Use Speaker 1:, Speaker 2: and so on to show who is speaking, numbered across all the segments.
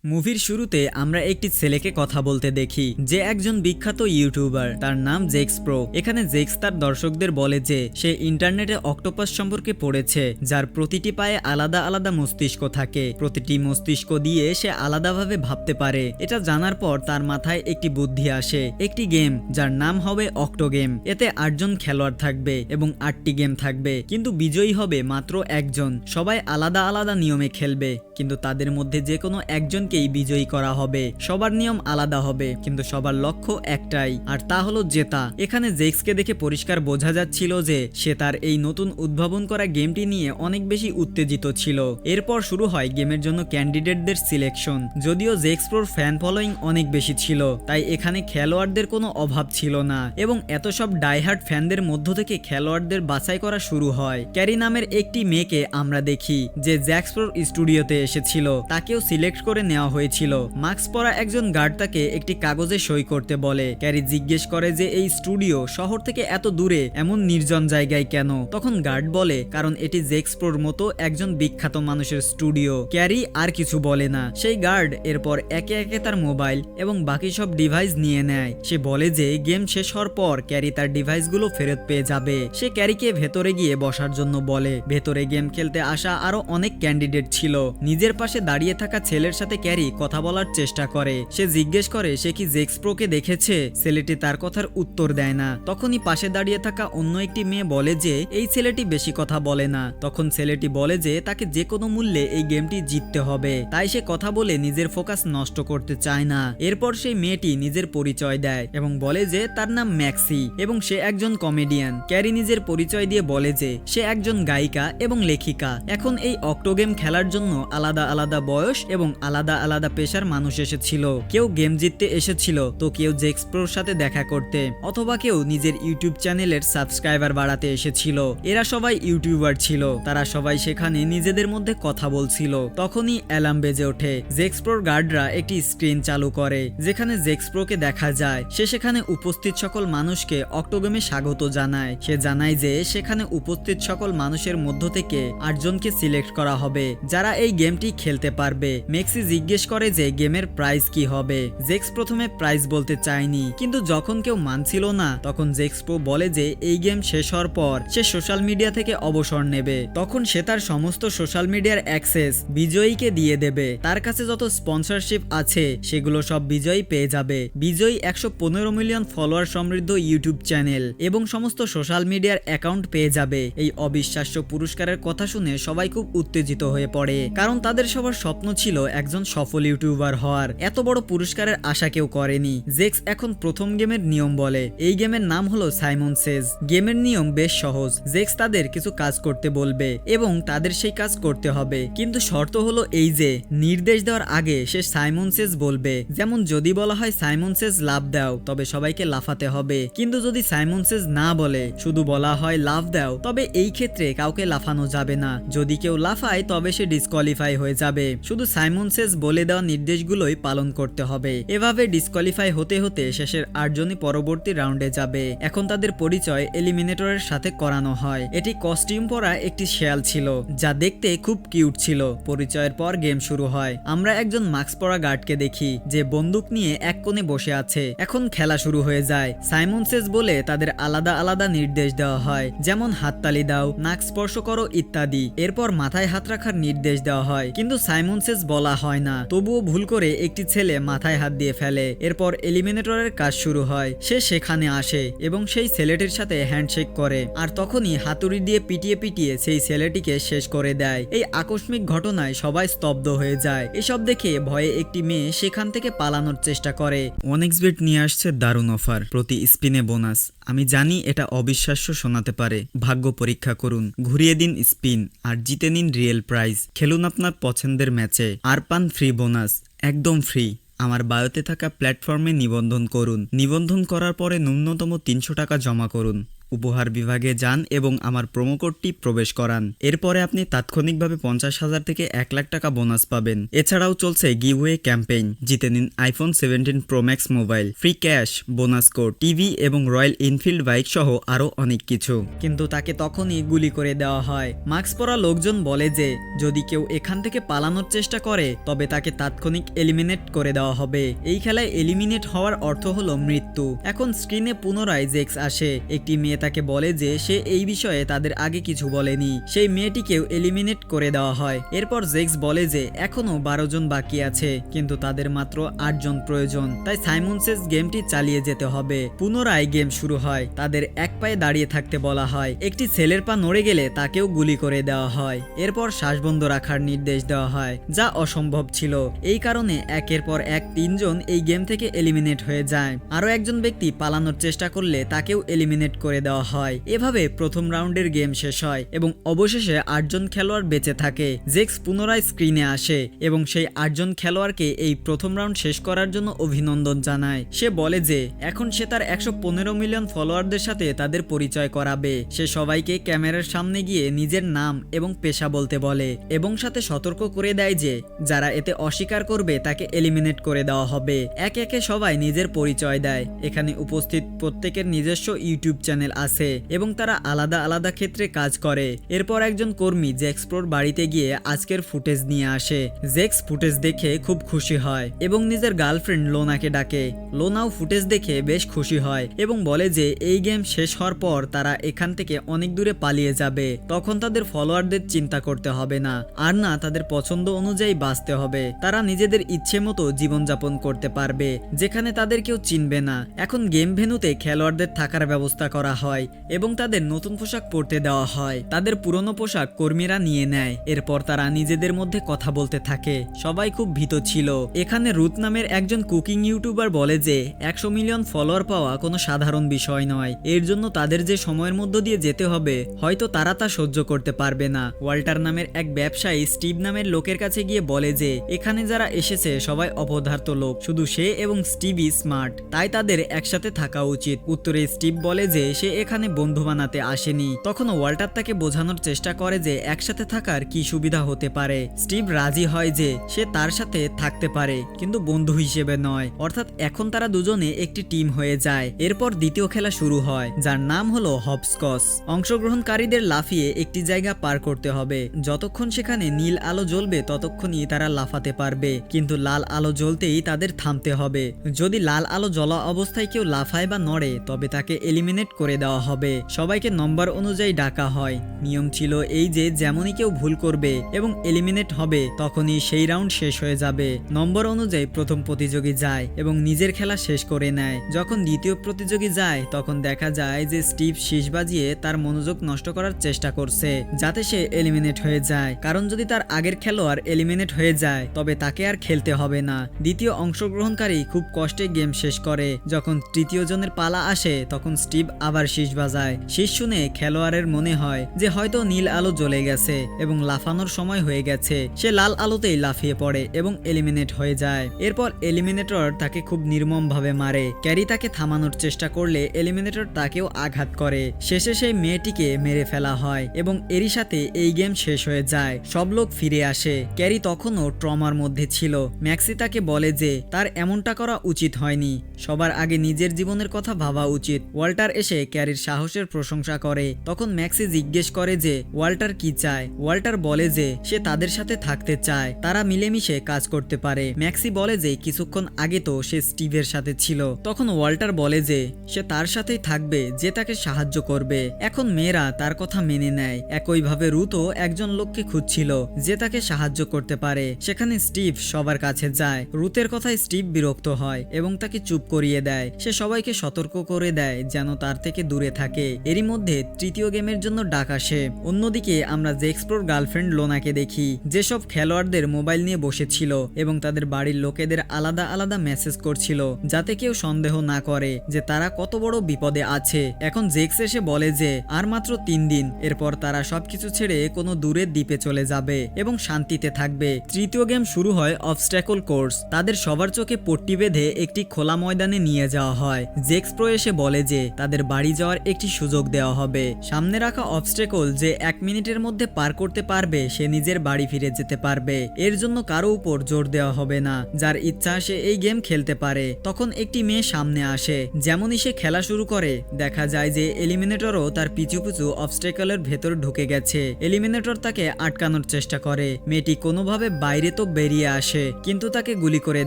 Speaker 1: মুভির শুরুতে আমরা একটি ছেলেকে কথা বলতে দেখি যে একজন বিখ্যাত ইউটিউবার, তার নাম জেক্স প্রো। এখানে জেক্স তার দর্শকদের বলে যে সে ইন্টারনেটে অক্টোপাস সম্পর্কে পড়েছে, যার প্রতিটি পায়ে আলাদা আলাদা মস্তিষ্ক থাকে। প্রতিটি মস্তিষ্ক দিয়ে সে আলাদাভাবে ভাবতে পারে। এটা জানার পর তার মাথায় একটি বুদ্ধি আসে, একটি গেম যার নাম হবে অক্টো গেম। এতে 8জন খেলোয়াড় থাকবে এবং 8টি গেম থাকবে, কিন্তু বিজয়ী হবে মাত্র একজন। সবাই আলাদা আলাদা নিয়মে খেলবে, কিন্তু তাদের মধ্যে যে কোনো একজন বিজয়ী করা হবে। সবার নিয়ম আলাদা হবে, কিন্তু সবার লক্ষ্য একটাই, আর তা হলো জেতা। এখানে জেক্সকে দেখে পরিষ্কার বোঝা যাচ্ছিল যে সে তার এই নতুন উদ্ভাবন করা গেমটি নিয়ে অনেক বেশি উত্তেজিত ছিল। এরপর শুরু হয় গেমের জন্য ক্যান্ডিডেটদের সিলেকশন। যদিও জেক্স প্রোর ফ্যান ফলোয়িং অনেক বেশি ছিল, তাই এখানে খেলোয়াড়দের কোনো অভাব ছিল না, এবং এত সব ডাইহার্ড ফ্যানদের মধ্য থেকে খেলোয়াড়দের বাছাই করা শুরু হয়। ক্যারি নামের একটি মেয়েকে আমরা দেখি যে জেক্স প্রোর স্টুডিওতে এসেছিল, তাকেও সিলেক্ট করে নেওয়া হয়েছিল। মাস্ক পরা একজন গার্ড তাকে একটি কাগজে সই করতে বলে। ক্যারি জিজ্ঞেস করে যে এই স্টুডিও শহর থেকে এত দূরে এমন নির্জন জায়গায় কেন। তখন গার্ড বলে কারণ এটি জেক্স প্রোর মতো একজন বিখ্যাত মানুষের স্টুডিও। ক্যারি আর কিছু বলে না। সেই গার্ড এরপর একে একে তার মোবাইল এবং বাকি সব ডিভাইস নিয়ে নেয়। সে বলে যে গেম শেষ হওয়ার পর ক্যারি তার ডিভাইসগুলো ফেরত পেয়ে যাবে। সে ক্যারিকে ভেতরে গিয়ে বসার জন্য বলে। ভেতরে গেম খেলতে আসা আরো অনেক ক্যান্ডিডেট ছিল। নিজের পাশে দাঁড়িয়ে থাকা ছেলের সাথে ক্যারি কথা বলার চেষ্টা করে। সে জিজ্ঞেস করে সে কি জেক্স প্রোকে দেখেছে। ছেলেটি তার কথার উত্তর দেয় না। তখনই পাশে দাঁড়িয়ে থাকা অন্য একটি মেয়ে বলে যে এই ছেলেটি বেশি কথা বলে না। তখন ছেলেটি বলে যে তাকে যে কোনো মূল্যে এই গেমটি জিততে হবে, তাই সে কথা বলে নিজের ফোকাস নষ্ট করতে চায় না। এরপর সেই মেয়েটি নিজের পরিচয় দেয় এবং বলে যে তার নাম ম্যাক্সি এবং সে একজন কমেডিয়ান। ক্যারি নিজের পরিচয় দিয়ে বলে যে সে একজন গায়িকা এবং লেখিকা। এখন এই অক্টো গেম খেলার জন্য আলাদা আলাদা বয়স এবং আলাদা আলাদা পেশার মানুষ এসেছিল। কেউ গেম জিততে এসেছিল, তো কেউ জেক্স প্রোর সাথে দেখা করতে, অথবা কেউ নিজের ইউটিউব চ্যানেলের সাবস্ক্রাইবার বাড়াতে এসেছিল। এরা সবাই ইউটিউবার ছিল। তারা সবাই সেখানে নিজেদের মধ্যে কথা বলছিল। তখনই অ্যালার্ম বেজে ওঠে। জেক্স প্রোর গার্ডরা একটি স্ক্রিন চালু করে যেখানে জেক্স প্রোকে দেখা যায়। সে সেখানে উপস্থিত সকল মানুষকে অক্টো গেমে স্বাগত জানায়। সে জানায় যে সেখানে উপস্থিত সকল মানুষের মধ্য থেকে 8জনকে সিলেক্ট করা হবে যারা এই গেমটি খেলতে পারবে। ম্যাক্সি জিজ্ঞেস করে যে গেমের প্রাইস কি হবে। জেক্স প্রথমে প্রাইস বলতে চায়নি, কিন্তু যখন কেউ মানছিল না তখন জেক্স প্রো বলে যে এই গেম শেষ হওয়ার পর সে সোশ্যাল মিডিয়া থেকে অবসর নেবে। তখন সে তার সমস্ত সোশ্যাল মিডিয়ার অ্যাক্সেস বিজয়ীকে দিয়ে দেবে। তার কাছে যত স্পন্সরশিপ আছে সেগুলো সব বিজয়ী পেয়ে যাবে। বিজয়ী 115 মিলিয়ন ফলোয়ার সমৃদ্ধ ইউটিউব চ্যানেল এবং সমস্ত সোশ্যাল মিডিয়ার অ্যাকাউন্ট পেয়ে যাবে। এই অবিশ্বাস্য পুরস্কারের কথা শুনে সবাই খুব উত্তেজিত হয়ে পড়ে, কারণ তাদের সবার স্বপ্ন ছিল একজন সফল ইউটিউবার হওয়ার। এত বড় পুরস্কারের আশা কেউ করেনি। জেক্স এখন প্রথম গেমের নিয়ম বলে। এই গেমের নাম হলো সাইমন সেজ। গেমের নিয়ম বেশ সহজ। জেক্স তাদের কিছু কাজ করতে বলবে এবং তাদের সেই কাজ করতে হবে, কিন্তু শর্ত হলো এই যে নির্দেশ দেওয়ার আগে সে সাইমন সেজ বলবে। যেমন যদি বলা হয় সাইমন সেজ লাফ দাও, তবে সবাইকে লাফাতে হবে। কিন্তু যদি সাইমন সেজ না বলে, শুধু বলা হয় লাফ দাও, তবে এই ক্ষেত্রে কাউকে লাফানো যাবে না। যদি কেউ লাফায় তবে সে ডিসকোয়ালিফাই হয়ে যাবে। শুধু সাইমন সেজ বলে দেওয়া নির্দেশগুলোই পালন করতে হবে। এভাবে ডিসকোয়ালিফাই হতে হতে শেষের 8জনই পরবর্তী রাউন্ডে যাবে। এখন তাদের পরিচয় এলিমিনেটরের সাথে করানো হয়। এটি কস্টিউম পরা একটি শেয়াল ছিল, যা দেখতে খুব কিউট ছিল। পরিচয়ের পর গেম শুরু হয়। আমরা একজন মাস্ক পরা গার্ডকে দেখি যে বন্দুক নিয়ে এক কোণে বসে আছে। এখন খেলা শুরু হয়ে যায়। সাইমন সেজ বলে তাদের আলাদা আলাদা নির্দেশ দেওয়া হয়, যেমন হাততালি দাও, নাক স্পর্শ করো ইত্যাদি। এরপর মাথায় হাত রাখার নির্দেশ দেওয়া হয়, কিন্তু সাইমন সেজ বলা হয় না। তবুও ভুল করে একটি ছেলে মাথায় হাত দিয়ে ফেলে। এরপর এলিমিনেটরের কাজ শুরু হয়। সে সেখানে আসে এবং সেই ছেলেটির সাথে হ্যান্ডশেক করে, আর তখনই হাতুড়ি দিয়ে পিটিয়ে পিটিয়ে সেই ছেলেটিকে শেষ করে দেয়। এই আকস্মিক ঘটনায় সবাই স্তব্ধ হয়ে যায়। এসব দেখে ভয়ে একটি মেয়ে সেখান থেকে পালানোর চেষ্টা করে। ওয়ানএক্সবেট নিয়ে আসছে দারুণ অফার, প্রতি স্পিনে বোনাস। আমি জানি এটা অবিশ্বাস্য শোনাতে পারে। ভাগ্য পরীক্ষা করুন, ঘুরিয়ে দিন স্পিন আর জিতে নিন রিয়েল প্রাইজ। খেলুন আপনার পছন্দের ম্যাচে আর পান ফ্রি বোনাস, একদম ফ্রি। আমার বায়োতে থাকা প্ল্যাটফর্মে নিবন্ধন করুন। নিবন্ধন করার পরে ন্যূনতম 300 টাকা জমা করুন। উপহার বিভাগে যান এবং আমার প্রোমো কোডটি প্রবেশ করান। এরপরে আপনি তাৎক্ষণিকভাবে 50,000 থেকে 1 লাখ টাকা বোনাস পাবেন। এছাড়াও চলছে গিভওয়ে ক্যাম্পেইন, জিতে নিন iPhone 17 pro max mobile, free cash, bonus code, TV এবং রয়্যাল এনফিল্ড বাইক সহ আরো অনেক কিছু। কিন্তু তাকে তখনই গুলি করে দেওয়া হয়। মাস্ক পরা লোকজন বলে যে যদি কেউ এখান থেকে পালানোর চেষ্টা করে তবে তাকে তাৎক্ষণিক এলিমিনেট করে দেওয়া হবে। এই খেলায় এলিমিনেট হওয়ার অর্থ হলো মৃত্যু। এখন স্ক্রিনে পুনরায় জেক্স আসে। একটি মেয়ে তাকে বলে যে সে এই বিষয়ে তাদের আগে কিছু বলেনি। সেই মেয়েটিকেও এলিমিনেট করে দেওয়া হয়। এরপর জেক্স বলে যে এখনো 12 জন বাকি আছে, কিন্তু তাদের মাত্র 8 জন প্রয়োজন, তাই সাইমন সেজ গেমটি চালিয়ে যেতে হবে। পুনরায় গেম শুরু হয়। তাদের এক পায়ে দাঁড়িয়ে থাকতে বলা হয়। একটি ছেলের পা নড়ে গেলে তাকেও গুলি করে দেওয়া হয়। এরপর শ্বাস বন্ধ রাখার নির্দেশ দেওয়া হয়, যা অসম্ভব ছিল। এই কারণে একের পর এক 3 জন এই গেম থেকে এলিমিনেট হয়ে যায়। আরো একজন ব্যক্তি পালানোর চেষ্টা করলে তাকেও এলিমিনেট করে দেওয়া হয়। এভাবে প্রথম রাউন্ডের গেম শেষ হয় এবং অবশেষে 8 জন খেলোয়াড় বেঁচে থাকে। জেক্স পুনরায় স্ক্রিনে আসে এবং সেই 8 জন খেলোয়াড়কে এই প্রথম রাউন্ড শেষ করার জন্য অভিনন্দন জানায়। সে বলে যে এখন সে তার 115 মিলিয়ন ফলোয়ারদের সাথে তাদের পরিচয় করাবে। সে সবাইকে ক্যামেরার সামনে গিয়ে নিজের নাম এবং পেশা বলতে বলে এবং সাথে সতর্ক করে দেয় যে যারা এতে অস্বীকার করবে তাকে এলিমিনেট করে দেওয়া হবে। একে একে সবাই নিজের পরিচয় দেয়। এখানে উপস্থিত প্রত্যেকের নিজস্ব ইউটিউব চ্যানেল আছে এবং তারা আলাদা আলাদা ক্ষেত্রে কাজ করে। এরপর একজন কর্মী জেক্স প্রোর বাড়িতে গিয়ে আজকের ফুটেজ নিয়ে আসে। জেক্স ফুটেজ দেখে খুব খুশি হয় এবং নিজের গার্লফ্রেন্ড লোনাকে ডাকে। লোনাও ফুটেজ দেখে বেশ খুশি হয় এবং বলে যে এই গেম শেষ হওয়ার পর তারা এখান থেকে অনেক দূরে পালিয়ে যাবে। তখন তাদের ফলোয়ারদের চিন্তা করতে হবে না, আর না তাদের পছন্দ অনুযায়ী বাঁচতে হবে। তারা নিজেদের ইচ্ছে মতো জীবনযাপন করতে পারবে, যেখানে তাদের কেউ চিনবে না। এখন গেম ভেন্যুতে খেলোয়াড়দের থাকার ব্যবস্থা করা হয় এবং তাদের নতুন পোশাক পরতে দেওয়া হয়। তাদের পুরনো পোশাক কর্মীরা নিয়ে নেয়। এরপর তারা নিজেদের মধ্যে কথা বলতে থাকে। সবাই খুব ভীত ছিল। এখানে রুথ নামের একজন কুকিং ইউটিউবার বলে যে 100 মিলিয়ন ফলোয়ার পাওয়া কোনো সাধারণ বিষয় নয়। এর জন্য তাদের যে সময়ের মধ্য দিয়ে যেতে হবে হয়তো তারা তা সহ্য করতে পারবে না। ওয়াল্টার নামের এক ব্যবসায়ী স্টিভ নামের লোকের কাছে গিয়ে বলে যে এখানে যারা এসেছে সবাই অপদার্থ লোক, শুধু সে এবং স্টিভই স্মার্ট, তাই তাদের একসাথে থাকা উচিত। উত্তরে স্টিভ বলে যে সে এখানে বন্ধু বানাতে আসেনি। তখন ওয়াল্টার তাকে বোঝানোর চেষ্টা করে যে একসাথে থাকার কি সুবিধা হতে পারে। স্টিভ রাজি হয় যে সে তার সাথে থাকতে পারে, কিন্তু বন্ধু হিসেবে নয়। অর্থাৎ এখন তারা দুজনে একটি টিম হয়ে যায়। এরপর দ্বিতীয় খেলা শুরু হয়, যার নাম হলো হপস্কচ। অংশগ্রহণকারীদের লাফিয়ে একটি জায়গা পার করতে হবে। যতক্ষণ সেখানে নীল আলো জ্বলবে ততক্ষণই তারা লাফাতে পারবে, কিন্তু লাল আলো জ্বলতেই তাদের থামতে হবে। যদি লাল আলো জ্বলা অবস্থায় কেউ লাফায় বা নড়ে তবে তাকে এলিমিনেট করে দেওয়া হবে। সবাইকে নম্বর অনুযায়ী ডাকা হয়। নিয়ম ছিল এই যে যেমনই কেউ ভুল করবে এবং এলিমিনেট হবে তখনই সেই রাউন্ড শেষ হয়ে যাবে। নম্বর অনুযায়ী প্রথম প্রতিযোগী যায় এবং নিজের খেলা শেষ করে নেয়। যখন দ্বিতীয় প্রতিযোগী যায় তখন দেখা যায় যে স্টিভ শীষ বাজিয়ে তার মনোযোগ নষ্ট করার চেষ্টা করছে যাতে সে এলিমিনেট হয়ে যায়, কারণ যদি তার আগের খেলোয়াড় এলিমিনেট হয়ে যায় তবে তাকে আর খেলতে হবে না। দ্বিতীয় অংশগ্রহণকারী খুব কষ্টে গেম শেষ করে। যখন তৃতীয় জনের পালা আসে তখন স্টিভ আবার শীষ বাজায়। শীষ শুনে খেলোয়াড়ের মনে হয় যে হয়তো নীল আলো জ্বলে গেছে এবং লাফানোর সময় হয়ে গেছে। সে লাল আলোতেই লাফিয়ে পড়ে এবং এলিমিনেট হয়ে যায়। এরপর এলিমিনেটর তাকে খুব নির্মমভাবে মারে। ক্যারি তাকে থামানোর চেষ্টা করলে এলিমিনেটর তাকেও আঘাত করে। শেষে সেই মেয়েটিকে মেরে ফেলা হয় এবং এরই সাথে এই গেম শেষ হয়ে যায়। সব লোক ফিরে আসে। ক্যারি তখনও ট্রমার মধ্যে ছিল। ম্যাক্সি তাকে বলে যে তার এমনটা করা উচিত হয়নি, সবার আগে নিজের জীবনের কথা ভাবা উচিত। ওয়াল্টার এসে ক্যারির সাহসের প্রশংসা করে। তখন ম্যাক্সি জিজ্ঞেস করে যে ওয়াল্টার কি চায়। ওয়াল্টার বলে যে সে তাদের সাথে থাকতে চায়, তারা মিলেমিশে কাজ করতে পারে। ম্যাক্সি বলে যে কিছুক্ষণ আগে তো সে স্টিভের সাথে ছিল। তখন ওয়াল্টার বলে যে সে তার সাথেই থাকবে যে তাকে সাহায্য করবে। এখন মেয়েরা তার কথা মেনে নেয়। একইভাবে রুথও একজন লোককে খুঁজছিল যে তাকে সাহায্য করতে পারে। সেখানে স্টিভ সবার কাছে যায়। রুথের কথায় স্টিভ বিরক্ত হয় এবং তাকে চুপ করিয়ে দেয়। সে সবাইকে সতর্ক করে দেয় যেন তার থেকে দূরে থাকে। এরই মধ্যে তৃতীয় গেমের জন্য ডাক আসে। অন্যদিকে আমরা জেক্স প্রোর গার্লফ্রেন্ড লোনাকে দেখি, যেসব খেলোয়াড়দের মোবাইল নিয়ে বসেছিল এবং তাদের বাড়ির লোকেদের আলাদা আলাদা মেসেজ করছিল যাতে কেউ সন্দেহ না করে যে তারা কত বড় বিপদে আছে। এখন জেক্স এসে বলে যে আর মাত্র 3 দিন, এরপর তারা সবকিছু ছেড়ে কোনো দূরের দ্বীপে চলে যাবে এবং শান্তিতে থাকবে। তৃতীয় গেম শুরু হয় অবস্ট্যাকল কোর্স। তাদের সবার চোখে পট্টি বেঁধে একটি খোলা ময়দানে নিয়ে যাওয়া হয়। জেক্স প্রো এসে বলে যে তাদের বাড়ি যাওয়ার একটি সুযোগ দেওয়া হবে। সামনে রাখা অবস্টেকল যে 1 মিনিটের মধ্যে পার করতে পারবে সে নিজের বাড়ি ফিরে যেতে পারবে। এর জন্য কারো উপর জোর দেওয়া হবে না, যার ইচ্ছা সে এই গেম খেলতে পারে। তখন একটি মেয়ে সামনে আসে। যেমনই সে খেলা শুরু করে দেখা যায় যে এলিমিনেটরও তার পিছু পিছু অবস্টেকলের ভেতর ঢুকে গেছে। এলিমিনেটর তাকে আটকানোর চেষ্টা করে। মেয়েটি কোনোভাবে বাইরে তো বেরিয়ে আসে, কিন্তু তাকে গুলি করে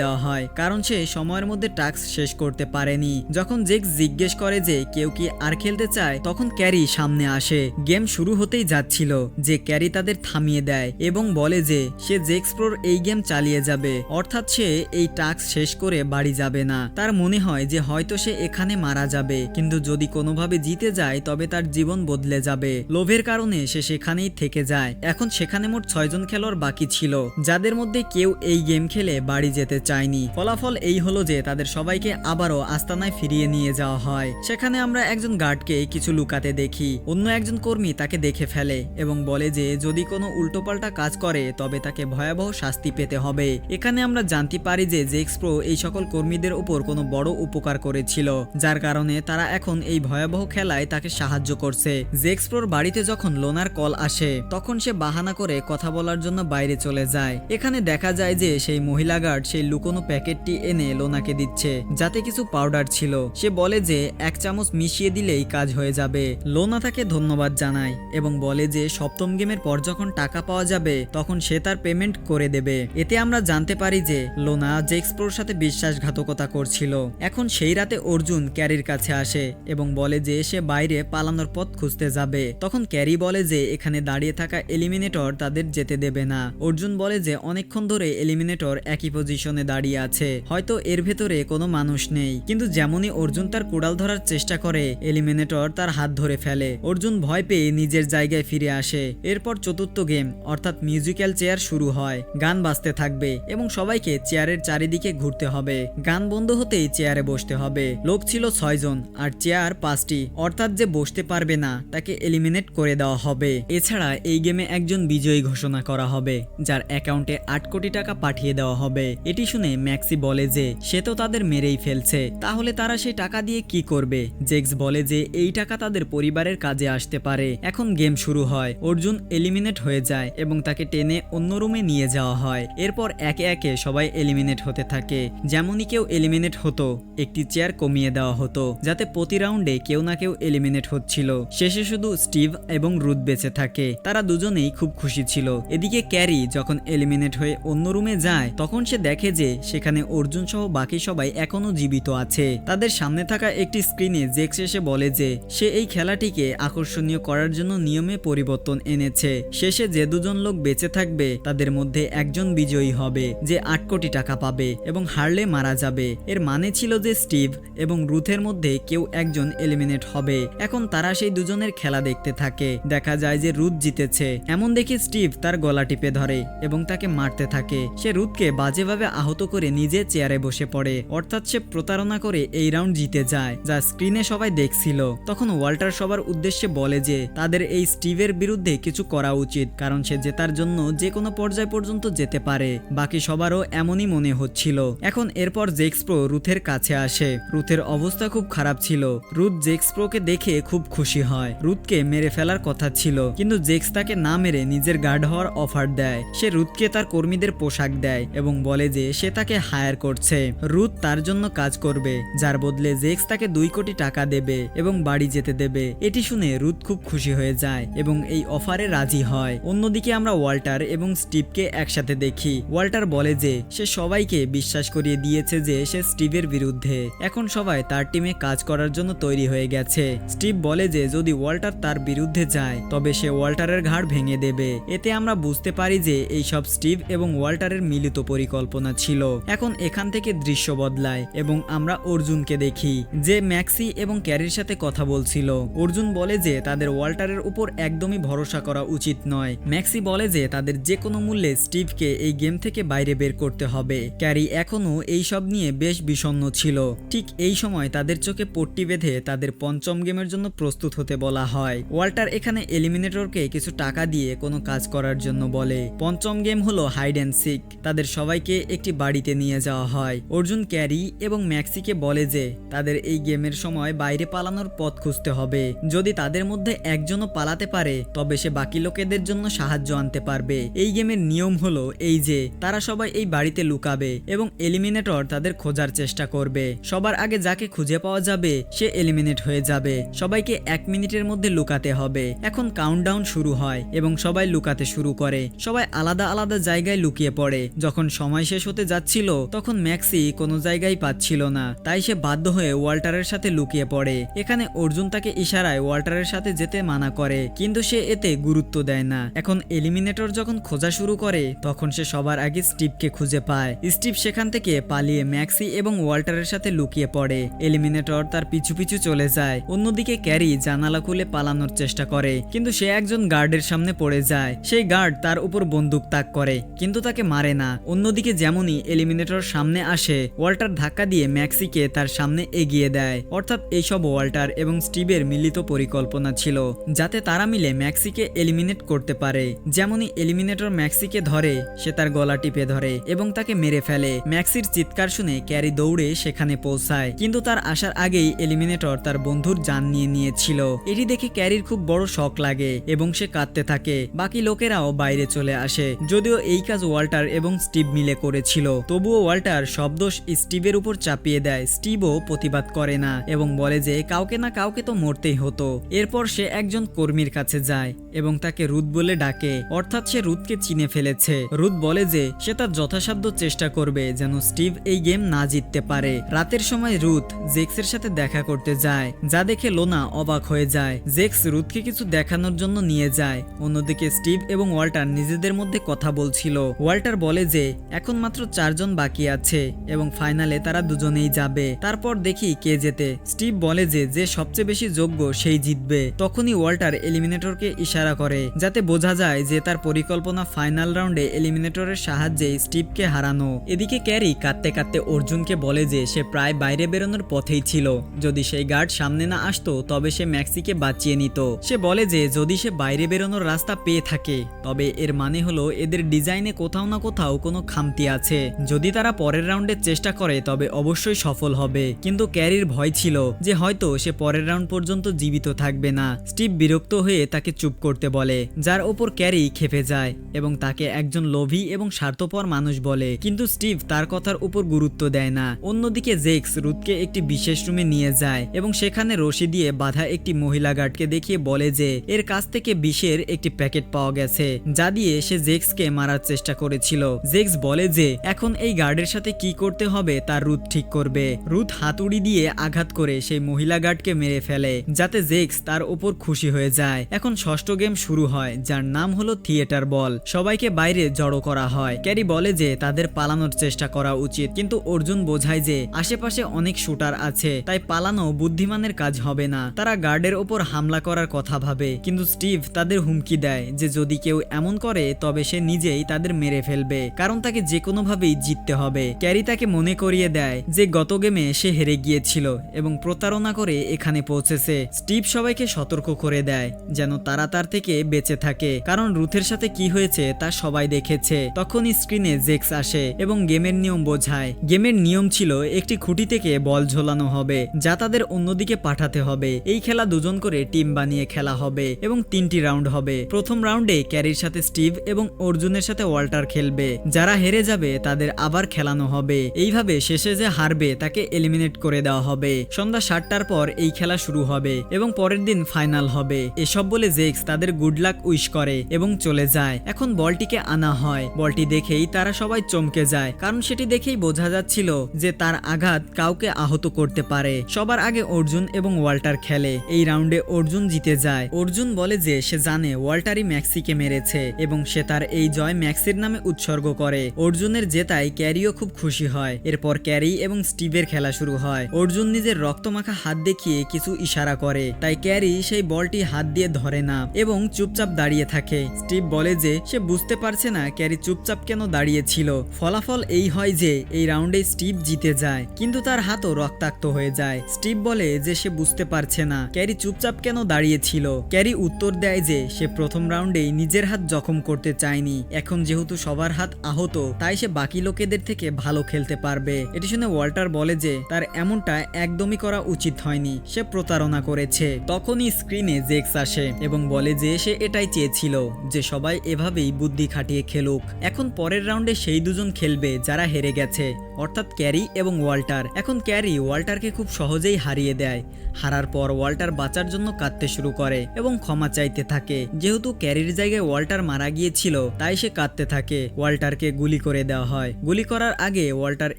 Speaker 1: দেওয়া হয় কারণ সে সময়ের মধ্যে টাস্ক শেষ করতে পারেনি। যখন জেক্স জিজ্ঞেস করে যে কেউ কি আর খেলতে চায়, তখন ক্যারি সামনে আসে। গেম শুরু হতেই যাচ্ছিল যে ক্যারি তাদের থামিয়ে দেয় এবং বলে যে সে জেক্স প্রোর এই গেম চালিয়ে যাবে, অর্থাৎ সে এই টাস্ক শেষ করে বাড়ি যাবে না। তার মনে হয় যে হয়তো সে এখানে মারা যাবে, কিন্তু যদি কোনোভাবে জিতে যায় তবে তার জীবন বদলে যাবে। লোভের কারণে সে সেখানেই থেকে যায়। এখন সেখানে মোট 6 জন খেলোয়াড় বাকি ছিল, যাদের মধ্যে কেউ এই গেম খেলে বাড়ি যেতে চায়নি। ফলাফল এই হলো যে তাদের সবাইকে আবারও আস্তানায় ফিরিয়ে নিয়ে যাওয়া হয়। সেখানে আমরা একজন গার্ডকে কিছু লুকাতে দেখি। অন্য একজন কর্মী তাকে দেখে ফেলে এবং বলে যে যদি কোনো উল্টোপাল্টা কাজ করে তবে তাকে ভয়াবহ শাস্তি পেতে হবে। এখানে আমরা জানতে পারি যে জেক্স প্রো এই সকল কর্মীদের উপর কোনো বড় উপকার করেছিল, যার কারণে তারা এখন এই ভয়াবহ খেলায় তাকে সাহায্য করছে। জেক্স প্রোর বাড়িতে যখন লোনার কল আসে তখন সে বাহানা করে কথা বলার জন্য বাইরে চলে যায়। এখানে দেখা যায় যে সেই মহিলা গার্ড সেই লুকোনো প্যাকেটটি এনে লোনাকে দিচ্ছে, যাতে কিছু পাউডার ছিল। সে বলে যে 1 চামচ মিশিয়ে দিলেই কাজ হয়ে যাবে। লোনা তাকে ধন্যবাদ জানায় এবং বলে যে 7ম গেমের পর যখন টাকা পাওয়া যাবে তখন সে তার পেমেন্ট করে দেবে। এতে আমরা জানতে পারি যে লোনা জেক্স প্রোর সাথে বিশ্বাসঘাতকতা করছিল। এখন সেই রাতে অর্জুন ক্যারির কাছে আসে এবং বলে যে সে বাইরে পালানোর পথ খুঁজতে যাবে। তখন ক্যারি বলে যে এখানে দাঁড়িয়ে থাকা এলিমিনেটর তাদের যেতে দেবে না। অর্জুন বলে যে অনেকক্ষণ ধরে এলিমিনেটর একই পজিশনে দাঁড়িয়ে আছে, হয়তো এর ভেতরে কোনো মানুষ নেই। কিন্তু যেমনই অর্জুন তার কুড়াল ধরার চেষ্টা করে এলিমিনেটর তার হাত ধরে ফেলে। অর্জুন ভয় পেয়ে নিজের জায়গায় ফিরে আসে। এরপর 4র্থ গেম অর্থাৎ মিউজিক্যাল চেয়ার শুরু হয়। গান বাজতে থাকবে এবং সবাইকে চেয়ারের চারিদিকে ঘুরতে হবে। গান বন্ধ হতেই চেয়ারে বসতে হবে। লোক ছিল 6 জন আর চেয়ার 5টি, অর্থাৎ যে বসতে পারবে না তাকে এলিমিনেট করে দেওয়া হবে। এছাড়া এই গেমে একজন বিজয়ী ঘোষণা করা হবে, যার অ্যাকাউন্টে 8 কোটি টাকা পাঠিয়ে দেওয়া হবে। এটি শুনে ম্যাক্সি বলে যে সে তো তাদের মেরেই ফেলছে, তাহলে তারা সেই টাকা দিয়ে কি করবে। জেক্স বলে যে এই টাকা তাদের পরিবারের কাজে আসতে পারে। এখন গেম শুরু হয়। অর্জুন এলিমিনেট হয়ে যায় এবং তাকে টেনে অন্য রুমে নিয়ে যাওয়া হয়। এরপর একে একে সবাই এলিমিনেট হতে থাকে। যেমনই কেউ এলিমিনেট হতো একটি চেয়ার কমিয়ে দেওয়া হতো, যাতে প্রতি রাউন্ডে কেউ না কেউ এলিমিনেট হচ্ছিল। শেষে শুধু স্টিভ এবং রুথ বেঁচে থাকে। তারা দুজনেই খুব খুশি ছিল। এদিকে ক্যারি যখন এলিমিনেট হয়ে অন্য রুমে যায় তখন সে দেখে যে সেখানে অর্জুন সহ বাকি সবাই এখনো জীবিত আছে। তাদের সামনে থাকা একটি স্ক্রিনে জেক্স এসে বলে যে সে এই খেলাটিকে আকর্ষণীয় করার জন্য নিয়মে পরিবর্তন এনেছে। শেষে যে 2 জন লোক বেঁচে থাকবে তাদের মধ্যে একজন বিজয়ী হবে, যে 8 কোটি টাকা পাবে এবং হারলে মারা যাবে। এর মানে ছিল যে স্টিভ এবং রুথের মধ্যে কেউ একজন এলিমিনেট হবে। এখন তারা সেই দুজনের খেলা দেখতে থাকে। দেখা যায় যে রুথ জিতেছে। এমন দেখে স্টিভ তার গলা টিপে ধরে এবং তাকে মারতে থাকে। সে রুথকে বাজেভাবে আহত করে নিজে চেয়ারে বসে পড়ে, অর্থাৎ সে প্রতারণা করে এই রাউন্ড জিতে যায়, যা স্ক্রিনে সবাই দেখছিল। তখন ওয়াল্টার সবার উদ্দেশ্যে বলে যে তাদের এই স্টিভের বিরুদ্ধে কিছু করা উচিত, কারণ সে জেতার জন্য যে কোনো পর্যায় পর্যন্ত যেতে পারে। বাকি সবারও এমনই মনে হচ্ছিল। এখন এরপর জেক্স প্রো রুথের কাছে আসে। রুথের অবস্থা খুব খারাপ ছিল। রুথ জেক্স প্রোকে দেখে খুব খুশি হয়। রুথকে মেরে ফেলার কথা ছিল, কিন্তু জেক্স তাকে না মেরে নিজের গার্ড হওয়ার অফার দেয়। সে রুথকে তার কর্মীদের পোশাক দেয় এবং বলে যে সে তাকে হায়ার করছে। রুথ তার জন্য কাজ করবে, যার বদলে জেক্স তাকে 2 কোটি টাকা দেবে এবং বাড়ি যেতে দেবে। এটি শুনে রুথ খুব খুশি হয়ে যায় এবং এই অফারে রাজি হয়। অন্যদিকে আমরা ওয়াল্টার এবং স্টিভকে একসাথে দেখি। ওয়াল্টার বলে যে সে সবাইকে বিশ্বাস করিয়ে দিয়েছে যে সে স্টিভের বিরুদ্ধে। এখন সবাই তার টিমে কাজ করার জন্য তৈরি হয়ে গেছে। স্টিভ বলে যে যদি ওয়াল্টার তার বিরুদ্ধে যায় তবে সে ওয়াল্টারের ঘাড় ভেঙে দেবে। এতে আমরা বুঝতে পারি যে এই সব স্টিভ এবং ওয়াল্টারের মিলিত পরিকল্পনা ছিল। এখন এখান থেকে দৃশ্য বদলায় এবং আমরা অর্জুনকে দেখি, যে ম্যাক্সি এবং ক্যারির সাথে কথা বলছিল। অর্জুন বলে যে তাদের ওয়াল্টারের উপর একদমই ভরসা করা উচিত নয়। ম্যাক্সি বলে যে তাদের যে কোনো মূল্যে স্টিভকে এই গেম থেকে বাইরে বের করতে হবে। ক্যারি এখনো এই সব নিয়ে বেশ বিষণ্ণ ছিল। ঠিক এই সময় তাদের চোখে পট্টি বেঁধে তাদের 5ম গেমের জন্য প্রস্তুত হতে বলা হয়। ওয়াল্টার এখানে এলিমিনেটরকে কিছু টাকা দিয়ে কোনো কাজ করার জন্য বলে। 5ম গেম হলো হাইড অ্যান্ড সিক। তাদের সবাইকে একটি বাড়িতে নিয়ে যাওয়া হয়। অর্জুন ক্যারি এবং ম্যাক্সিকে বলে যে তাদের এই গেমের সময় বাইরে পালানোর পথ খুঁজতে হবে। যদি তাদের মধ্যে একজনও পালাতে পারে তবে সে বাকি লোকেদের জন্য সাহায্য আনতে পারবে। এই গেমের নিয়ম হলো এই যে তারা সবাই এই বাড়িতে লুকাবে এবং এলিমিনেটর তাদের খোঁজার চেষ্টা করবে। সবার আগে যাকে খুঁজে পাওয়া যাবে সে এলিমিনেট হয়ে যাবে। সবাইকে 1 মিনিটের মধ্যে লুকাতে হবে। এখন কাউন্টডাউন শুরু হয় এবং সবাই লুকাতে শুরু করে। সবাই আলাদা আলাদা জায়গায় লুকিয়ে পড়ে। যখন সময় শেষ হতে যাচ্ছিল তখন ম্যাক্সি কোনো জায়গায় পাচ্ছিল না, তাই সে বাধ্য হয়ে ওয়াল্টারের সাথে লুকিয়ে পড়ে। এখানে অর্জুন তাকে ইশারায় ওয়াল্টারের সাথে যেতে মানা করে, কিন্তু সে এতে গুরুত্ব দেয় না। এখন এলিমিনেটর যখন খোঁজা শুরু করে তখন সে সবার আগে স্টিভকে খুঁজে পায়। স্টিভ সেখান থেকে পালিয়ে ম্যাক্সি এবং ওয়াল্টারের সাথে লুকিয়ে পড়ে। এলিমিনেটর তার পিছু পিছু চলে যায়। অন্যদিকে ক্যারি জানালা খুলে পালানোর চেষ্টা করে, কিন্তু সে একজন গার্ডের সামনে পড়ে যায়। সেই গার্ড তার উপর বন্দুক তাক করে, কিন্তু তাকে মারে না। অন্যদিকে যেমনই এলিমিনেটর সামনে আসে, ওয়াল্টার ধাক্কা দিয়ে ম্যাক্সিকে তার সামনে এগিয়ে দেয়। অর্থাৎ এইসব ওয়াল্টার এবং স্টিভের মিলিত পরিকল্পনা ছিল, যাতে তারা মিলে ম্যাক্সিকে এলিমিনেট করতে পারে। যেমনই এলিমিনেটর ম্যাক্সিকে ধরে, সে তার গলা টিপে ধরে এবং তাকে মেরে ফেলে। ম্যাক্সির চিৎকার শুনে ক্যারি দৌড়ে সেখানে পৌঁছায়, কিন্তু তার আসার আগেই এলিমিনেটর তার বন্ধুর জান নিয়ে নিয়েছিল। এটি দেখে ক্যারির খুব বড় শক লাগে এবং সে কাঁদতে থাকে। বাকি লোকেরাও বাইরে চলে আসে। যদিও এই কাজ ওয়াল্টার এবং স্টিভ মিলে করেছিল, তবুও ওয়াল্টার সব দোষ স্টিভের উপর চাপিয়ে দেয়। স্টিভও প্রতিবাদ করে না এবং বলে যে কাউকে না কাউকে তো মরতেই হতো। এরপর সে একজন কর্মীর কাছে যায় এবং তাকে রুথ বলে ডাকে, অর্থাৎ সে রুথকে চিনে ফেলেছে। রুথ বলে যে সে তার যথাসাধ্য চেষ্টা করবে যেন স্টিভ এই গেম না জিততে পারে। রাতের সময় রুথ জেক্সের সাথে দেখা করতে যায়, যা দেখে লোনা অবাক হয়ে যায়। জেক্স রুথকে কিছু দেখানোর জন্য নিয়ে যায়। অন্যদিকে স্টিভ এবং ওয়াল্টার নিজেদের মধ্যে কথা বলছিল। ওয়াল্টার বলে যে এখন মাত্র 4 জন বাকি আছে এবং ফাইনালে তারা দুজনেই যাবে। তারপর দেখি কে জেতে। স্টিভ বলে যে যে সবচেয়ে বেশি যোগ্য সেই জিতবে। তখনই ওয়াল্টার এলিমিনেটরকে ইশারা করে, যাতে বোঝা যায় যে তার পরিকল্পনা ফাইনাল রাউন্ডে এলিমিনেটরের সাহায্যে স্টিভকে হারানো। এদিকে ক্যারি কাঁদতে কাঁদতে অর্জুনকে বলে যে সে প্রায় বাইরে বেরোনোর পথেই ছিল। যদি সেই গার্ড সামনে না আসতো তবে সে ম্যাক্সিকে বাঁচিয়ে নিত। সে বলে যে যদি সে বাইরে বেরোনোর রাস্তা পেয়ে থাকে তবে এর মানে হলো এদের ডিজাইনে কোথাও না কোথাও কোনো খামতি আছে। যদি তারা পরের রাউন্ডে চেষ্টা করে তবে অবশ্যই সফল হবে। কিন্তু ক্যারির ভয় ছিল যে হয়তো সে পরের রাউন্ড পর্যন্ত জীবিত থাকবে না। স্টিভ বিরক্ত হয়ে তাকে চুপ করতে বলে, যার ওপর ক্যারি খেপে যায় এবং তাকে একজন লোভী এবং স্বার্থপর মানুষ বলে। কিন্তু স্টিভ তার কথার উপর গুরুত্ব দেয় না। অন্যদিকে জেক্স রুথকে একটি বিশেষ রুমে নিয়ে যায় এবং সেখানে রশি দিয়ে বাঁধা একটি মহিলা গার্ডকে দেখিয়ে বলে যে এর কাছ থেকে বিষের একটি প্যাকেট পাওয়া গেছে, যা দিয়ে সে জেক্সকে মারার চেষ্টা করেছিল। জেক্স বলে যে এখন এই গার্ডের সাথে কি করতে হবে তা রুথ ঠিক করবে। রুথ হাতুড়ি দিয়ে আঘাত করে সেই মহিলা গার্ডকে মেরে ফেলে, যাতে জেক্স তার উপর খুশি হয়ে যায়। এখন ষষ্ঠ গেম শুরু হয়, যার নাম হলো থিয়েটার বল। সবাইকে বাইরে জড়ো করা হয়। ক্যারি বলে যে তাদের পালানোর চেষ্টা করা উচিত, কিন্তু অর্জুন বোঝায় যে আশেপাশে অনেক শুটার আছে, তাই পালানো বুদ্ধিমানের কাজ হবে না। তারা গার্ডের ওপর হামলা করার কথা ভাবে, কিন্তু স্টিভ তাদের হুমকি দেয় যে যদি কেউ এমন করে তবে সে নিজেই তাদের মেরে ফেলবে, কারণ তাকে যে কোনোভাবেই জিততে হবে। ক্যারি তাকে মনে করিয়ে দেয় যে গত গেমে সে হেরে গিয়েছিল এবং প্রতারণা করে এখানে পৌঁছেছে। স্টিভ সবাইকে সতর্ক করে দেয় যেন তারা তার থেকে বেঁচে থাকে, কারণ রুথের সাথে কি হয়েছে তা সবাই দেখেছে। তখনই স্ক্রিনে জেক্স আসে এবং গেমের নিয়ম বোঝায়। গেমের নিয়ম ছিল একটি খুঁটি থেকে বল ঝোলানো হবে, যা তাদের অন্যদিকে পাঠাতে হবে। এই খেলা দুজন করে টিম বানিয়ে খেলা হবে এবং 3টি রাউন্ড হবে। প্রথম রাউন্ডে ক্যারির সাথে স্টিভ এবং অর্জুনের সাথে ওয়াল্টার খেলবে। যারা হেরে যাবে তাদের আবার খেলানো হবে। এইভাবে শেষে যে হারবে তাকে এলিমিনেট করে দেওয়া হবে। সন্ধ্যা 7টার পর এই খেলা শুরু হবে এবং পরের দিন ফাইনাল হবে। এসব বলে জেক্স তাদের গুড লাক উইশ করে এবং চলে যায়। এখন বলটিকে আনা হয়। বলটি দেখেই তারা সবাই চমকে যায়, কারণ সেটি দেখেই বোঝা যাচ্ছিল যে তার আঘাত কাউকে আহত করতে পারে। সবার আগে অর্জুন এবং ওয়াল্টার খেলে। এই রাউন্ডে অর্জুন জিতে যায়। অর্জুন বলে যে সে জানে ওয়াল্টারই ম্যাক্সিকে মেরেছে এবং সে তার এই জয় ম্যাক্সির নামে উৎসর্গ করে। অর্জুনের জেতায় ক্যারিও খুব খুশি হয়। এরপর ক্যারি এবং স্টিভের খেলা শুরু হয়। অর্জুন নিজের রক্তমাখা হাত দেখিয়ে কিছু ইশারা করে, তাই ক্যারি সেই বলটি হাত দিয়ে ধরে না এবং চুপচাপ দাঁড়িয়ে থাকে। স্টিভ বলে যে সে বুঝতে পারছে না ক্যারি চুপচাপ কেন দাঁড়িয়ে ছিল। ফলাফল এই হয় যে এই রাউন্ডে স্টিভ জিতে যায়, কিন্তু তার হাতও রক্তাক্ত হয়ে যায়। স্টিভ বলে যে সে বুঝতে পারছে না ক্যারি চুপচাপ কেন দাঁড়িয়ে ছিল। ক্যারি উত্তর দেয় যে সে প্রথম রাউন্ডেই নিজের হাত জখম করতে চায়নি। এখন যেহেতু সবার হাত আহত, তাই সে বাকি লোকেদের থেকে ভালো খেলতে পারবে। এটি শুনে ওয়াল্টার বলে যে তার এমনটা একদমই করা উচিত হয়নি, সে প্রতারণা করেছে। তখনই স্ক্রিনে জেক্স আসে এবং বলে যে সে এটাই চেয়েছিল, যে সবাই এভাবেই বুদ্ধি খাটিয়ে খেলুক। এখন পরের রাউন্ডে সেই দুজন খেলবে যারা হেরে গেছে, অর্থাৎ ক্যারি এবং ওয়াল্টার। এখন ক্যারি ওয়াল্টারকে খুব সহজেই হারিয়ে দেয়। হারার পর ওয়াল্টার বাঁচার জন্য কাঁদতে শুরু করে এবং ক্ষমা চাইতে থাকে। যেহেতু ক্যারির জায়গায় ওয়াল্টার মারা গিয়েছিল, তাই সে কাঁদতে থাকে। ওয়াল্টারকে গুলি করে দেওয়া হয়। গুলি করার আগে ওয়াল্টার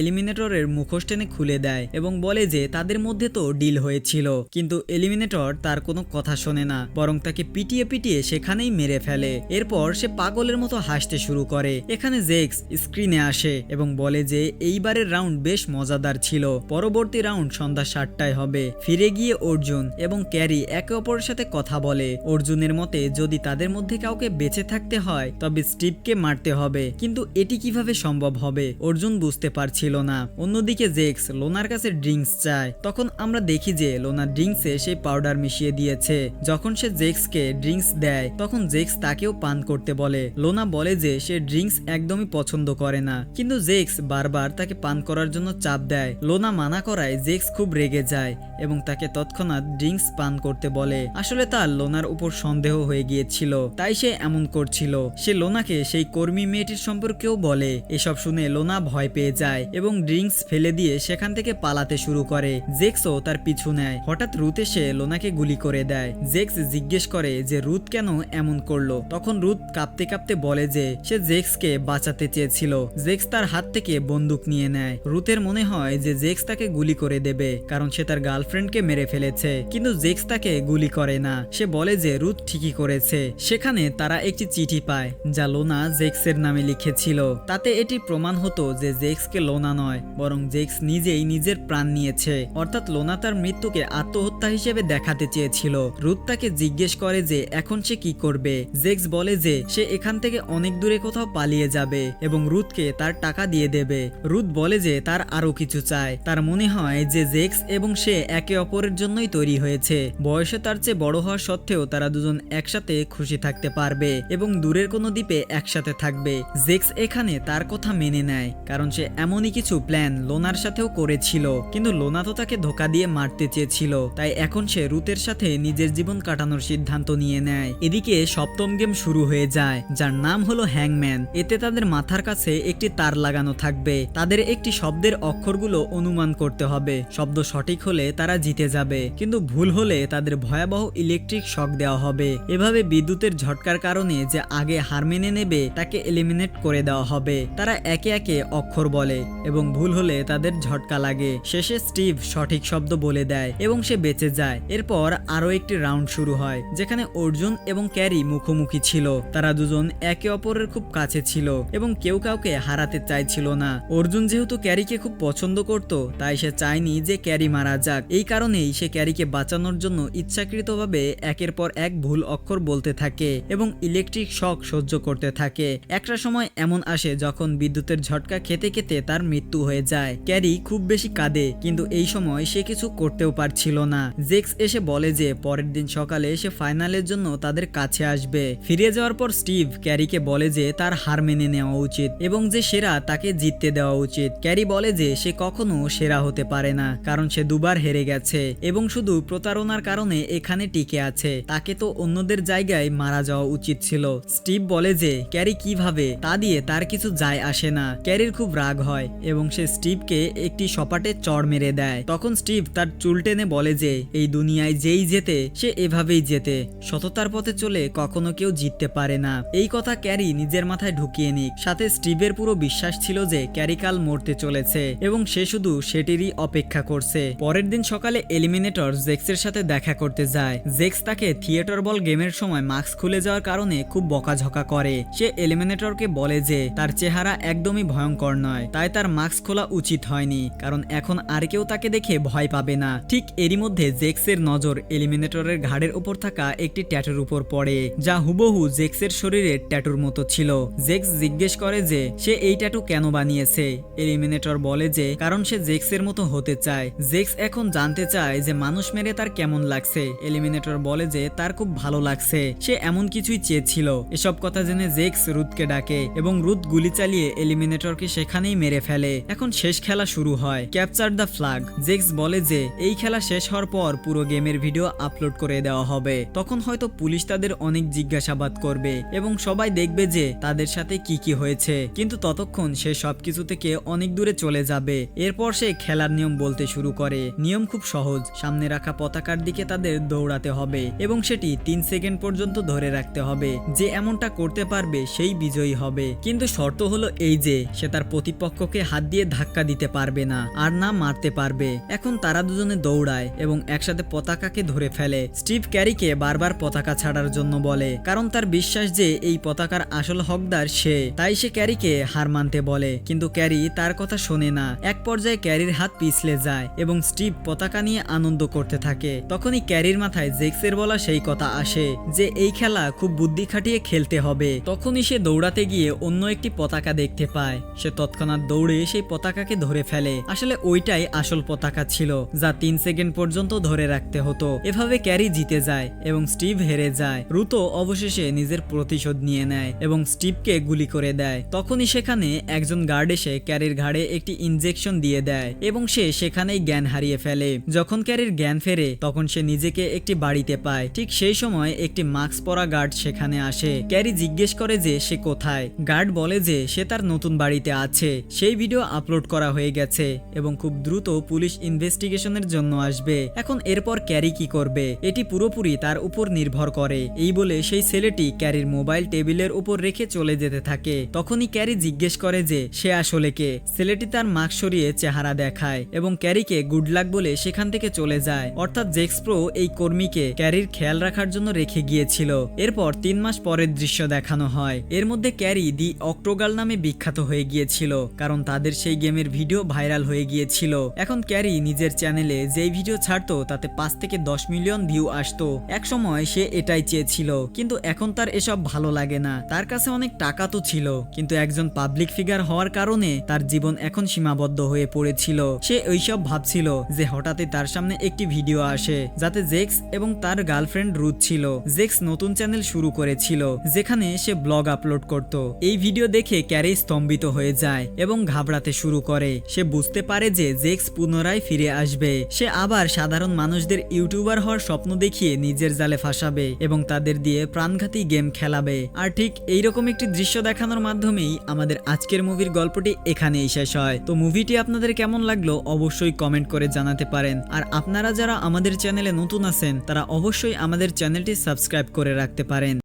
Speaker 1: এলিমিনেটরের মুখোশ টেনে খুলে দেয় এবং বলে যে তাদের মধ্যে তো ডিল হয়েছিল। কিন্তু এলিমিনেটর তার কোনো কথা শোনে না, বরং তাকে পিটিয়ে পিটিয়ে সেখানেই মেরে ফেলে। এরপর সে পাগলের মতো হাসতে শুরু করে। এখানে জেক্স স্ক্রিনে আসে এবং বলে যে এইবারের রাউন্ড বেশ মজাদার ছিল। পরবর্তী রাউন্ড সন্ধ্যা 7টায় হবে। ফিরে গিয়ে অর্জুন এবং ক্যারি একে অপরের সাথে কথা বলে। অর্জুনের মতে যদি তাদের মধ্যে কাউকে বেঁচে থাকতে হয় তবে স্টিভকে মারতে হবে, কিন্তু এটি কিভাবে সম্ভব হবে অর্জুন বুঝতে পারছিল না। অন্যদিকে জেক্স লোনার কাছে ড্রিঙ্কস চায়। তখন আমরা দেখি যে লোনা ড্রিঙ্কসে সেই পাউডার মিশিয়ে দিয়েছে। যখন সে জেক্সকে ড্রিঙ্কস দেয় তখন জেক্স তাকেও পান করতে বলে। লোনা বলে যে সে ড্রিঙ্কস একদমই পছন্দ করে না, কিন্তু জেক্স বারবার তাকে পান করার জন্য চাপ দেয়। লোনা মানা করায় জেক্স খুব রেগে যায় এবং তাকে তৎক্ষণাৎ ড্রিঙ্কস পান করতে বলে। আসলে তার লোনার উপর সন্দেহ হয়ে গিয়েছিল, তাই সে এমন করছিল। সে লোনাকে সেই কর্মী মেয়েটির সম্পর্কেও বলে। এসব শুনে লোনা ভয় পেয়ে যায় এবং ড্রিঙ্কস ফেলে দিয়ে সেখান থেকে পালাতে শুরু করে। জেক্সও তার পিছু নেয়। হঠাৎ রুথ এসে লোনাকে গুলি করে দেয়। জেক্স জিজ্ঞেস করে যে রুথ কেন এমন করলো। তখন রুথ কাঁপতে কাঁপতে বলে যে সে জেক্সকে বাঁচাতে চেয়েছিল। জেক্স তার হাত থেকে বন্দুক নিয়ে নেয়। রুথের মনে হয় যে জেক্স তাকে গুলি করে দেবে, কারণ সে তার গার্লফ্রেন্ডকে মেরে ফেলেছে, কিন্তু জেক্স তাকে গুলি করে না। সে বলে যে রুথ ঠিকই করেছে। সেখানে তারা একটি চিঠি পায় যা লোনা জেক্সের নামে লিখেছিল। তাতে এটি প্রমাণ হতো যে জেক্সকে লোনা নয়, বরং জেক্স নিজেই নিজের প্রাণ নিয়েছে। অর্থাৎ লোনা তার মৃত্যুকে আত্মহত্যা হিসেবে দেখাতে চেয়েছিল। রুথ তাকে জিজ্ঞেস করে যে এখন সে কি করবে। জেক্স বলে যে সে এখান থেকে অনেক দূরে কোথাও পালিয়ে যাবে এবং রুথকে তার টাকা দিয়ে দেবে। রুথ বলে যে তার আরো কিছু চায়। তার মনে হয় যে জেক্স এবং সে একে অপরের জন্যই তৈরি হয়েছে। বয়সে তার চেয়ে বড় হওয়া সত্ত্বেও তারা দুজন একসাথে খুশি থাকতে পারবে এবং দূরের কোনো দ্বীপে একসাথে থাকবে। জেক্স এখানে তার কথা মেনে নেয়, কারণ সে এমনই কিছু প্ল্যান লোনার সাথেও করেছিল, কিন্তু লোনা তো তাকে ধোকা দিয়ে মারতে চেয়েছিল। তাই এখন সে রুথের সাথে নিজের জীবন কাটানোর সিদ্ধান্ত নিয়ে নেয়। এদিকে সপ্তম গেম শুরু হয়ে যায়, যার নাম হলো হ্যাংম্যান। এতে তাদের মাথার কাছে একটি তার লাগানো থাকবে। তাদের একটি শব্দের অক্ষরগুলো অনুমান করতে হবে। শব্দ সঠিক হলে তারা জিতে যাবে, কিন্তু ভুল হলে তাদের ভয়াবহ ইলেকট্রিক শক দেওয়া হবে। এভাবে বিদ্যুতের ঝটকার কারণে যে আগে হার মেনে নেবে তাকে এলিমিনেট করে দেওয়া হবে। তারা একে একে অক্ষর বলে এবং ভুল হলে তাদের ঝটকা লাগে। শেষে স্টিভ সঠিক শব্দ বলে দেয় এবং সে বেঁচে যায়। এরপর আরো একটি রাউন্ড শুরু হয়, যেখানে অর্জুন এবং ক্যারি মুখোমুখি ছিল। তারা দুজন একে অপরের খুব কাছে ছিল এবং কেউ কাউকে হারাতে চাইছিল না। অর্জুন যেহেতু ক্যারিকে খুব পছন্দ করত, তাই সে চায়নি যে ক্যারি মারা যাক। এই কারণেই সে ক্যারিকে বাঁচানোর জন্য ইচ্ছাকৃতভাবে একের পর এক ভুল অক্ষর বলতে থাকে এবং ইলেকট্রিক শক সহ্য করতে থাকে। একটা সময় এমন আসে যখন বিদ্যুতের ঝটকা খেতে খেতে তার মৃত্যু হয়ে যায়। ক্যারি খুব বেশি কাঁদে, কিন্তু এই সময় সে কিছু করতেও পারছিল না। জেক্স এসে বলে যে পরের দিন সকালে সে ফাইনালের জন্য তাদের কাছে আসবে। ফিরে যাওয়ার পর স্টিভ ক্যারিকে বলে যে তার হার মেনে নেওয়া উচিত এবং যে সেরা তাকে জিততে দেওয়া উচিত। ক্যারি বলে যে সে কখনো সেরা হতে পারে না, কারণ সে দুবার হেরে গেছে এবং শুধু প্রতারণার কারণে এখানে টিকে আছে। তাকে তো অন্যদের জায়গায় মারা যাওয়া উচিত ছিল। স্টিভ বলে যে ক্যারি কিভাবে তা দিয়ে তার কিছু যায় আসে না। ক্যারির খুব রাগ হয় এবং সে স্টিভকে একটি সপাটে চড় মেরে দেয়। তখন স্টিভ তার চুল টেনে বলে যে এই দুনিয়ায় যেই জেতে সে এভাবেই জেতে, সততার পথে চলে কখনো কেউ জিততে পারে না। এই কথা ক্যারি নিজের মাথায় ঢুকিয়ে নিক। সাথে স্টিভের পুরো বিশ্বাস ছিল যে ক্যারি কাল মরতে চলেছে এবং সে শুধু সেটিরই অপেক্ষা করছে। পরের দিন সকালে এলিমিনেটর জেক্সের সাথে দেখা করতে যায়। জেক্স তাকে থিয়েটার বল গেমের সময় মাস্ক খুলে যাওয়ার কারণে খুব বকাঝকা করে। সে এলিমিনেটরকে বলে যে তার চেহারা একদমই ভয়ঙ্কর নয়, তাই তার মাস্ক খোলা উচিত হয়নি, কারণ এখন আর কেউ তাকে দেখে ভয় পাবে না। ঠিক এরই মধ্যে জেক্সের নজর এলিমিনেটরের ঘাড়ের উপর থাকা একটি ট্যাটুর উপর পড়ে, যা হুবহু জেক্সের শরীরের ট্যাটুর মতো ছিল। জেক্স জিজ্ঞেস করে যে সে এই ট্যাটু কেন বানিয়েছে এলিমিনেটর বলে যে কারণ সে জেক্সের মতো হতে চায়। জেক্স এখন জানতে চায় যে মানুষ মেরে তার কেমন লাগছে। এলিমিনেটর বলে যে তার খুব ভালো লাগছে, সে এমন কিছুই চেয়েছিল। এসব কথা জেনে জেক্স রুথকে ডাকে এবং রুথ গুলি চালিয়ে এলিমিনেটরকে সেখানেই মেরে ফেলে। এখন শেষ খেলা শুরু হয়, ক্যাপচার দ্য ফ্ল্যাগ। জেক্স বলে যে এই খেলা শেষ হওয়ার পর পুরো গেমের ভিডিও আপলোড করে দেওয়া হবে। তখন হয়তো পুলিশ তাদের অনেক জিজ্ঞাসাবাদ করবে এবং সবাই দেখবে যে তাদের সাথে কি কি হয়েছে, কিন্তু ততক্ষণ সে সবকিছু থেকে অনেক দূরে চলে যাবে। এরপর সে খেলার নিয়ম বলতে শুরু করে। নিয়ম খুব সহজ, সামনে রাখা পতাকার দিকে তাদের দৌড়াতে হবে এবং সেটি 3 সেকেন্ড পর্যন্ত ধরে রাখতে হবে। যে এমনটা করতে পারবে সেই বিজয়ী হবে, কিন্তু শর্ত হলো এই যে সে তার প্রতিপক্ষকে হাত দিয়ে ধাক্কা দিতে পারবে না আর না মারতে পারবে। এখন তারা দুজনে দৌড়ায় এবং একসাথে পতাকাকে ধরে ফেলে। স্টিভ ক্যারিকে বারবার পতাকা ছাড়ার জন্য বলে, কারণ তার বিশ্বাস যে এই পতাকার আসল হকদার সে। তাই সে ক্যারিকে হার মানতে বলে, কিন্তু ক্যারি তার কথা শোনে না। এক পর্যায়ে ক্যারির হাত পিছলে যায় এবং স্টিভ পতাকা নিয়ে আনন্দ করতে থাকে। তখনই ক্যারির মাথায় জেক্সের বলা সেই কথা আসে যে এই খেলা খুব বুদ্ধি খাটিয়ে খেলতে হবে। তখনই সে দৌড়াতে গিয়ে অন্য একটি পতাকা দেখতে পায়। সে তৎক্ষণাৎ দৌড়ে সেই পতাকাকে ধরে ফেলে। আসলে ওইটাই আসল পতাকা ছিল, যা 3 সেকেন্ড পর্যন্ত ধরে রাখতে হতো। এভাবে ক্যারি জিতে যায় এবং স্টিভ হেরে যায়। রুতো অবশেষে নিজের প্রতিশোধ নিয়ে নেয় এবং স্টিভকে গুলি করে দেয়। তখনই সেখানে একজন গার্ড এসে ক্যারির ঘাড়ে একটি ইনজেকশন দিয়ে দেয় এবং সে সেখানেই জ্ঞান হারিয়ে ফেলে। যখন ক্যারির জ্ঞান ফেরে তখন সে নিজেকে একটি বাড়িতে পায়। ঠিক সেই সময় একটি মাস্ক পরা গার্ড সেখানে আসে। ক্যারি জিজ্ঞেস করে যে সে কোথায়। গার্ড বলে যে সে তার নতুন বাড়িতে আছে। সেই ভিডিও আপলোড করা হয়ে গেছে এবং খুব দ্রুত পুলিশ ইনভেস্টিগেশনের জন্য আসবে। এখন এরপর ক্যারি কি করবে এটি পুরোপুরি তার উপর নির্ভর করে। এই বলে সেই ছেলেটি ক্যারির মোবাইল টেবিলের উপর রেখে চলে যেতে থাকে। তখনই ক্যারি জিজ্ঞেস করে যে সে আসলে কে। ছেলেটি তার মাস্ক সরিয়ে চেহারা দেখায় এবং ক্যারিকে গুড লাক বলে সেখান থেকে চলে যায়। অর্থাৎ জেক্স প্রো এই কর্মীকে ক্যারির খেয়াল রাখার জন্য রেখে গিয়েছিল। এরপর 3 মাস পরের দৃশ্য দেখানো হয়। এর মধ্যে ক্যারি দি অক্টোগাল নামে বিখ্যাত হয়ে গিয়েছিল, কারণ তাদের সেই গেমের ভিডিও ভাইরাল হয়ে গিয়েছিল। এখন ক্যারি নিজের চ্যানেলে যেই ভিডিও ছাড়তো তাতে 5 থেকে 10 মিলিয়ন ভিউ আসতো। এক সময় সে এটাই চেয়েছিল, কিন্তু এখন তার এসব ভালো লাগে না। তার কাছে অনেক টাকা তো ছিল, কিন্তু একজন পাবলিক ফিগার হওয়ার কারণে তার জীবন এখন সীমাবদ্ধ হয়ে পড়েছিল। সে ওইসব ভাবছিল যে হঠাৎই তার সামনে একটি ভিডিও আসে যাতে জেক্স এবং তার গার্লফ্রেন্ড রুথ ছিল। জেক্স নতুন চ্যানেল শুরু করেছিল যেখানে সে ব্লগ আপলোড করত। এই ভিডিও দেখে ক্যারি স্তম্ভিত হয়ে যায় এবং ঘাবড়াতে শুরু করে। সে বুঝতে পারে যে জেক্স পুনরায় ফিরে আসবে। সে আবার সাধারণ মানুষদের ইউটিউবার হওয়ার স্বপ্ন দেখিয়ে নিজের জালে ফাঁসাবে এবং তাদের দিয়ে প্রাণঘাতী গেম খেলাবে। আর ঠিক এইরকম একটি দৃশ্য দেখানোর মাধ্যমেই আমাদের আজকের মুভির গল্পটি এখানেই শেষ হয়। তো মুভিটি আপনাদের কেমন লাগলো অবশ্যই কমেন্ট করে জানাতে পারেন। আর আপনারা যারা আমাদের চ্যানেলে নতুন আছেন তারা অবশ্যই আমাদের চ্যানেলটি সাবস্ক্রাইব করে রাখতে পারেন।